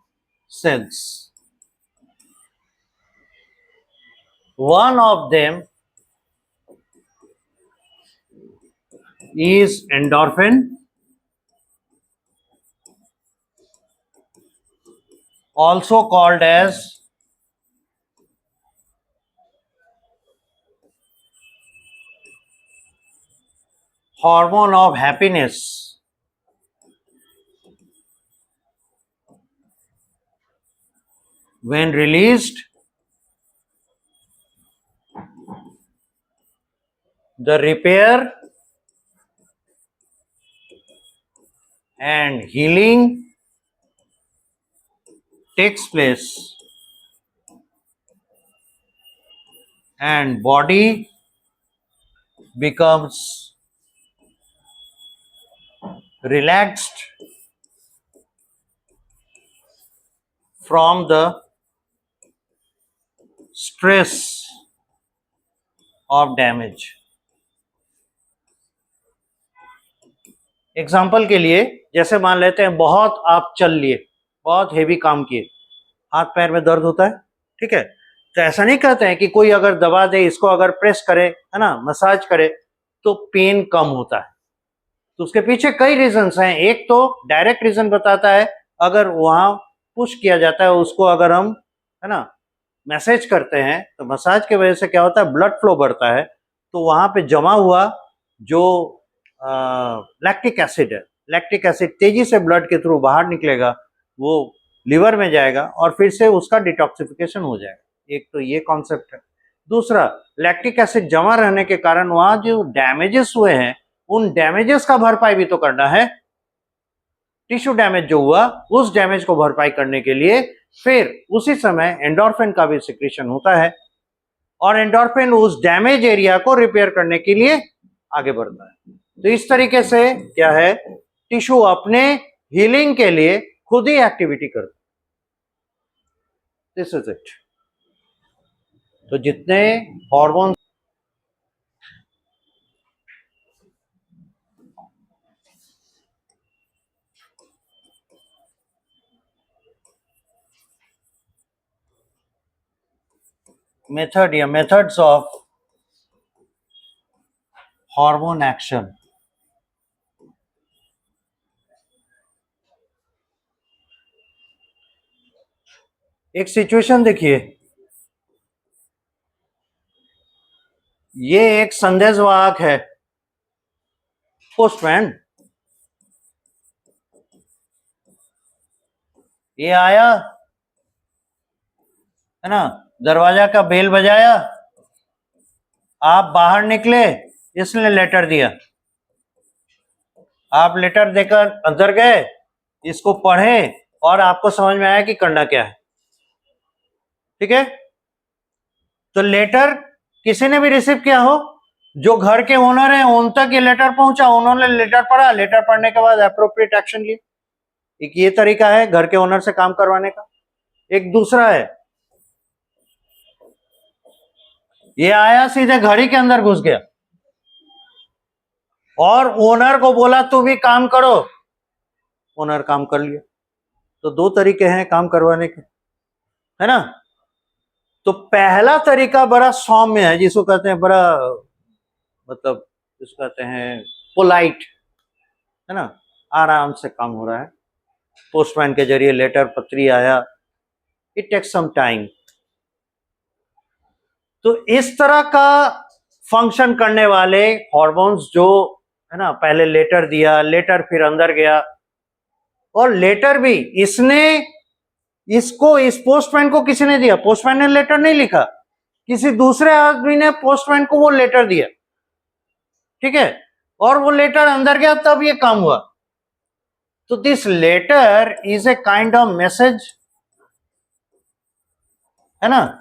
cells. One of them is endorphin, also called as hormone of happiness. When released, the repair and healing takes place and body becomes relaxed from the stress of damage. Example के लिए जैसे मान लेते हैं बहुत आप चल लिए, बहुत हेवी काम किए, हाथ पैर में दर्द होता है। ठीक है, तो ऐसा नहीं कहते हैं कि कोई अगर दबा दे, इसको अगर प्रेस करे, है ना, मसाज करे तो पेन कम होता है। तो उसके पीछे कई रीजंस हैं। एक तो डायरेक्ट रीजन बताता है, अगर वहां पुश किया जाता है उसको, अगर हम, है ना, मैसेज करते हैं तो मसाज की वजह से क्या होता है, ब्लड फ्लो बढ़ता है। तो वहां पे जमा हुआ जो लैक्टिक एसिड है, लैक्टिक एसिड तेजी से ब्लड के थ्रू बाहर निकलेगा, वो लिवर में जाएगा और फिर से उसका डिटॉक्सिफिकेशन हो जाएगा। एक तो ये कॉन्सेप्ट है। दूसरा, लैक्टिक एसिड जमा रहने के कारण वहां जो डैमेजेस हुए हैं उन डैमेजेस का भरपाई भी तो करना है। टिश्यू डैमेज जो हुआ उस डैमेज को भरपाई करने के लिए फिर उसी समय एंडोर्फिन का भी सिक्रीशन होता है और एंडोर्फिन उस डैमेज एरिया को रिपेयर करने के लिए आगे बढ़ता है। तो इस तरीके से क्या है, टिश्यू अपने हीलिंग के लिए खुद ही एक्टिविटी करता है। This is it. तो जितने हार्मोन, मेथड या मेथड्स ऑफ हार्मोन एक्शन। एक सिचुएशन देखिए, ये एक संदेशवाहक है, पोस्टमैन। ये आया है ना, दरवाजा का बेल बजाया, आप बाहर निकले, इसने लेटर दिया, आप लेटर देकर अंदर गए, इसको पढ़े और आपको समझ में आया कि करना क्या है। ठीक है, तो लेटर किसी ने भी रिसीव किया हो, जो घर के ओनर हैं उन तक ये लेटर पहुंचा, उन्होंने लेटर पढ़ा, लेटर पढ़ने के बाद एप्रोप्रिएट एक्शन लिया। एक ये तरीका है घर के ओनर से काम करवाने का। एक दूसरा है, ये आया सीधे घड़ी के अंदर घुस गया और ओनर को बोला तू भी काम करो, ओनर काम कर लिया। तो दो तरीके हैं काम करवाने के, है ना। तो पहला तरीका बड़ा सौम्य है, जिसको कहते हैं बड़ा, मतलब जिसको कहते हैं पोलाइट, है ना, आराम से काम हो रहा है, पोस्टमैन के जरिए लेटर पत्री आया, इट टेक्स सम टाइम। तो इस तरह का फंक्शन करने वाले हॉर्मोन्स जो है ना, पहले लेटर दिया, लेटर फिर अंदर गया, और लेटर भी इसको इस पोस्टमैन को किसी ने दिया, पोस्टमैन ने लेटर नहीं लिखा, किसी दूसरे आदमी ने पोस्टमैन को वो लेटर दिया। ठीक है, और वो लेटर अंदर गया, तब ये काम हुआ। तो this letter is a kind of message, है ना,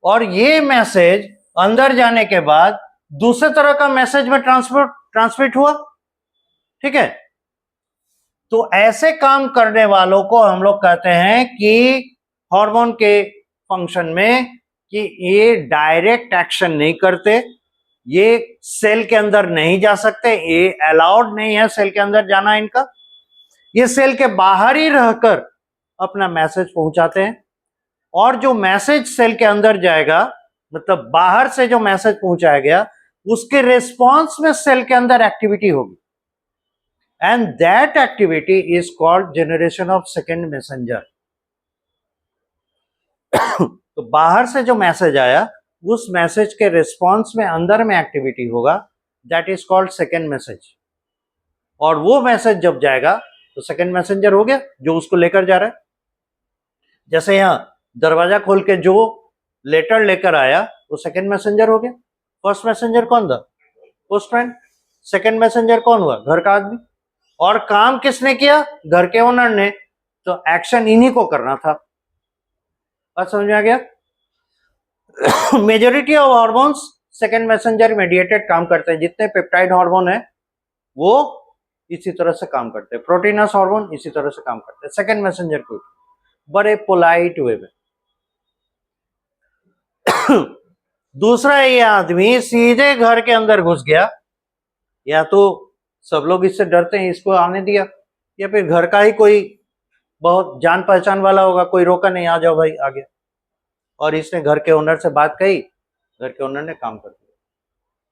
और ये मैसेज अंदर जाने के बाद दूसरे तरह का मैसेज में ट्रांसमिट हुआ। ठीक है, तो ऐसे काम करने वालों को हम लोग कहते हैं कि हार्मोन के फंक्शन में कि ये डायरेक्ट एक्शन नहीं करते, ये सेल के अंदर नहीं जा सकते, ये अलाउड नहीं है सेल के अंदर जाना इनका, ये सेल के बाहर ही रहकर अपना मैसेज पहुंचाते हैं। और जो मैसेज सेल के अंदर जाएगा, मतलब बाहर से जो मैसेज पहुंचाया गया, उसके रिस्पॉन्स में सेल के अंदर एक्टिविटी होगी, and that activity is called generation of second messenger. तो बाहर से जो मैसेज आया, उस मैसेज के रिस्पॉन्स में अंदर में एक्टिविटी होगा, that is called second message. और वो मैसेज जब जाएगा तो सेकेंड मैसेंजर हो गया, जो उसको लेकर जा रहा है। जैसे यहां दरवाजा खोल के जो लेटर लेकर आया, वो सेकेंड मैसेंजर हो गया। फर्स्ट मैसेंजर कौन था? पोस्टमैन। सेकेंड मैसेंजर कौन हुआ? घर का आदमी। और काम किसने किया? घर के ओनर ने। तो एक्शन इन्हीं को करना था। बात समझ में आ गया? Majority of hormones second messenger mediated काम करते हैं। जितने पेप्टाइड हार्मोन है वो इसी तरह से काम करते हैं। प्रोटीनस हार्मोन इसी तरह से काम करते हैं, सेकेंड मैसेंजर को बड़े पोलाइट वे में। दूसरा, ये आदमी सीधे घर के अंदर घुस गया, या तो सब लोग इससे डरते हैं, इसको आने दिया, या फिर घर का ही कोई बहुत जान पहचान वाला होगा, कोई रोका नहीं, आ जाओ भाई, आ गया, और इसने घर के ओनर से बात कही, घर के ओनर ने काम कर दिया।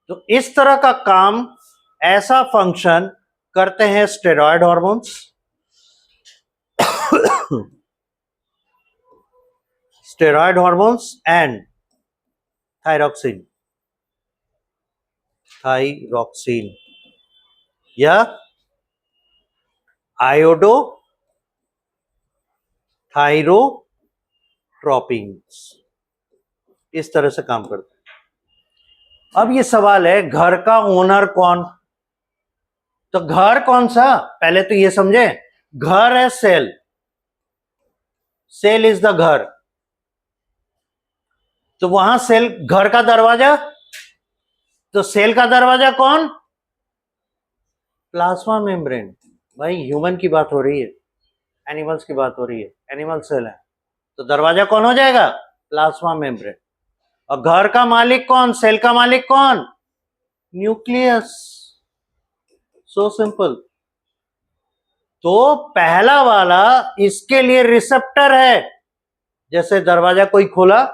तो इस तरह का काम, ऐसा फंक्शन करते हैं steroid hormones, steroid hormones and thyroxine, thyroxine या आयोडो थायरोट्रोपिन्स, इस तरह से काम करते हैं। अब ये सवाल है, घर का ओनर कौन? तो घर कौन सा, पहले तो ये समझे, घर है सेल, सेल इज द घर। तो वहां सेल, घर का दरवाजा, तो सेल का दरवाजा कौन? Plasma membrane. भाई ह्यूमन की बात हो रही है, एनिमल्स की बात हो रही है, एनिमल सेल है, तो दरवाजा कौन हो जाएगा? Plasma membrane. और घर का मालिक कौन? सेल का मालिक कौन? न्यूक्लियस। So simple. तो पहला वाला इसके लिए रिसेप्टर है, जैसे दरवाजा कोई खोला,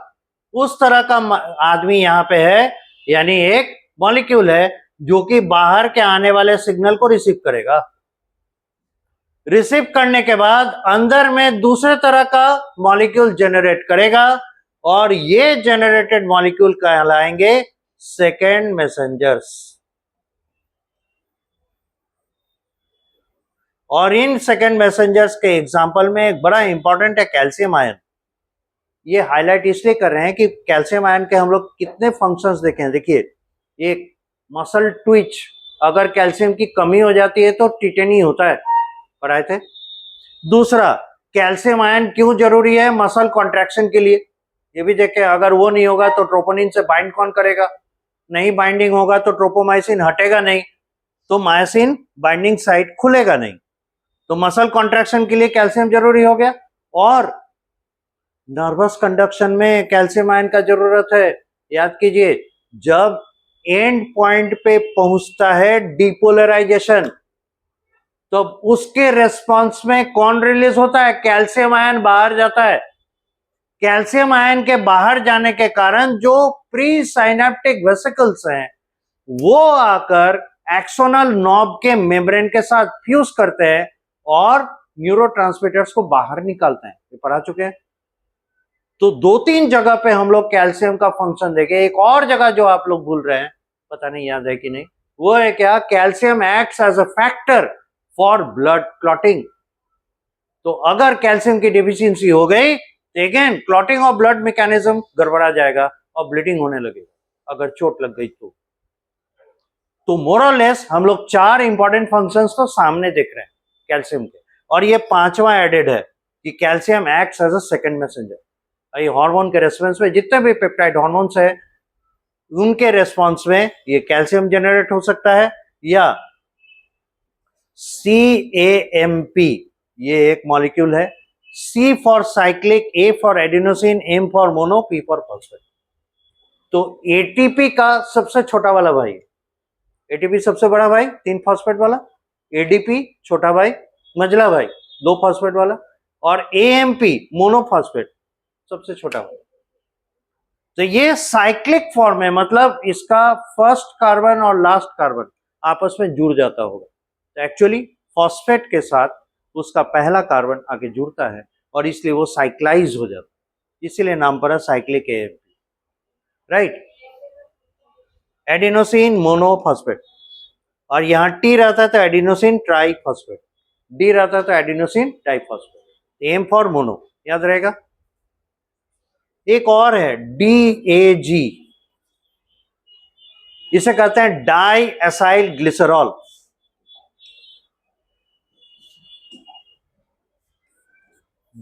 उस तरह का आदमी यहां पे है, यानी एक मॉलिक्यूल है जो कि बाहर के आने वाले सिग्नल को रिसीव करेगा। रिसीव करने के बाद अंदर में दूसरे तरह का मॉलिक्यूल जनरेट करेगा और ये जनरेटेड मॉलिक्यूल कहलाएंगे सेकेंड मैसेंजर्स। और इन सेकेंड मैसेंजर्स के एग्जांपल में एक बड़ा इंपॉर्टेंट है कैल्शियम आयन। ये हाईलाइट इसलिए कर रहे हैं कि कैल्शियम आयन के हम लोग कितने फंक्शंस देखे हैं। देखिए, एक मसल ट्विच, अगर कैल्शियम की कमी हो जाती है तो टिटेनी होता है, पढ़ाए थे। दूसरा, कैल्शियम आयन क्यों जरूरी है मसल कॉन्ट्रैक्शन के लिए, ये भी देखें। अगर वो नहीं होगा तो ट्रोपोनिन से बाइंड कौन करेगा, नहीं बाइंडिंग होगा तो ट्रोपोमाइसिन हटेगा नहीं, तो मायोसिन बाइंडिंग साइट खुलेगा नहीं, तो मसल कॉन्ट्रैक्शन के लिए कैल्शियम जरूरी हो गया। और नर्वस कंडक्शन में कैल्शियम आयन का जरूरत है। याद कीजिए, जब एंड पॉइंट पे पहुंचता है डिपोलराइजेशन, तो उसके रेस्पॉन्स में कौन रिलीज होता है, कैल्शियम आयन बाहर जाता है। कैल्शियम आयन के बाहर जाने के कारण जो प्री साइनेप्टिक वेसिकल्स हैं वो आकर एक्सोनल नॉब के मेम्ब्रेन के साथ फ्यूज करते हैं और न्यूरोट्रांसमीटर्स को बाहर निकालते हैं। ये पढ़ा चुके हैं। तो 2-3 जगह पे हम लोग कैल्शियम का फंक्शन देखे। एक और जगह जो आप लोग भूल रहे हैं, पता नहीं याद है कि नहीं, वो है क्या, calcium acts as a factor for blood clotting. तो अगर कैल्शियम की डिफिशियंसी हो गई तो again clotting of blood mechanism गड़बड़ा जाएगा और ब्लीडिंग होने लगेगा अगर चोट लग गई तो मोर और लेस हम लोग 4 इंपॉर्टेंट फंक्शंस तो सामने देख रहे हैं कैल्शियम के, और ये 5वां एडेड है कि calcium acts as a second messenger. ये हार्मोन के रेस्पॉन्स में जितने भी पेप्टाइड हार्मोन्स है उनके रेस्पॉन्स में ये कैल्शियम जनरेट हो सकता है, या CAMP, ये एक मॉलिक्यूल है। C for cyclic, A for adenosine, M for mono, P for phosphate. तो ATP का सबसे छोटा वाला भाई, ATP सबसे बड़ा भाई 3 फॉस्फेट वाला, ADP छोटा भाई, मझला भाई 2 फॉस्फेट वाला, और AMP मोनोफॉस्फेट सबसे छोटा भाई। तो ये साइक्लिक फॉर्म है, मतलब इसका फर्स्ट कार्बन और लास्ट कार्बन आपस में जुड़ जाता होगा। तो एक्चुअली फॉस्फेट के साथ उसका पहला कार्बन आके जुड़ता है और इसलिए वो साइक्लाइज हो जाता है, इसीलिए नाम पड़ा cyclic AMP, right. Adenosine monophosphate, और यहां T रहता है तो एडिनोसिन ट्राइफॉस्फेट, D रहता है तो adenosine diphosphate, M for mono, याद रहेगा। एक और है DAG, इसे कहते हैं diacylglycerol.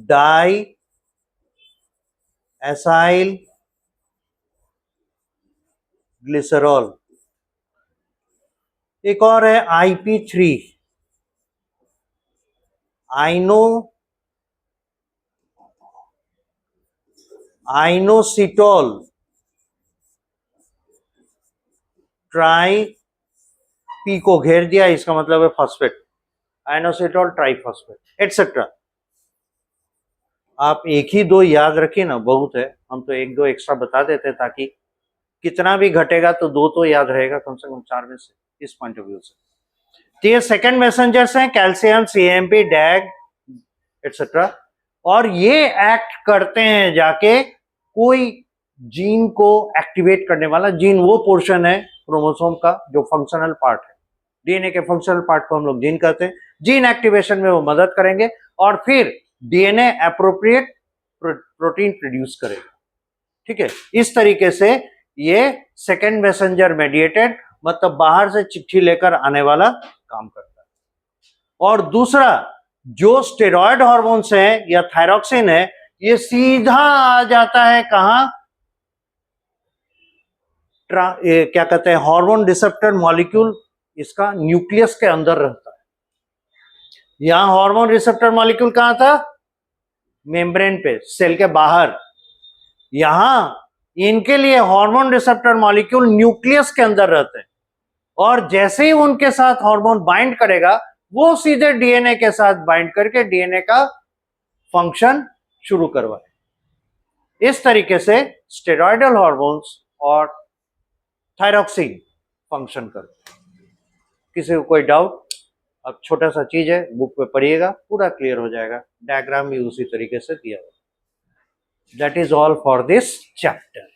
Diacylglycerol. एक और है IP3, आइनोसिटोल ट्राई, P को घेर दिया, इसका मतलब है फॉस्फेट, आइनोसिटोल ट्राइफॉस्फेट एटसेट्रा। आप एक ही 2 याद रखिए ना, बहुत है, हम तो 1-2 एक्स्ट्रा बता देते ताकि कितना भी घटेगा तो 2 तो याद रहेगा कम से कम 4 में से, इस पॉइंट ऑफ व्यू से। तो ये सेकेंड मैसेंजर्स हैं कैल्शियम, CAMP, डैग एटसेट्रा, और ये एक्ट करते हैं जाके कोई जीन को एक्टिवेट करने वाला। जीन वो पोर्शन है क्रोमोसोम का जो फंक्शनल पार्ट है, DNA के फंक्शनल पार्ट को हम लोग जीन कहते हैं। जीन एक्टिवेशन में वो मदद करेंगे और फिर DNA एप्रोप्रिएट प्रोटीन प्रोड्यूस करेगा, ठीक है। इस तरीके से ये सेकेंड मैसेंजर मेडिएटेड, मतलब बाहर से चिट्ठी लेकर आने वाला काम करता है। और दूसरा, जो स्टेरॉयड हार्मोन्स हैं या थायरॉक्सिन है, ये सीधा आ जाता है कहां, क्या कहते हैं, हार्मोन रिसेप्टर मॉलिक्यूल इसका न्यूक्लियस के अंदर रहता है। यहां हार्मोन रिसेप्टर मॉलिक्यूल कहां था, मेम्ब्रेन पे, सेल के बाहर। यहां इनके लिए हार्मोन रिसेप्टर मॉलिक्यूल न्यूक्लियस के अंदर रहते हैं, और जैसे ही उनके साथ हार्मोन बाइंड करेगा वो सीधे DNA के साथ बाइंड करके DNA का फंक्शन शुरू करवाए। इस तरीके से स्टेरॉयडल हार्मोन्स और थायरॉक्सिन फंक्शन करते हैं। किसी को कोई डाउट? अब छोटा सा चीज है, बुक पे पढ़िएगा, पूरा क्लियर हो जाएगा। डायग्राम भी उसी तरीके से दिया हुआ। That is all for this chapter.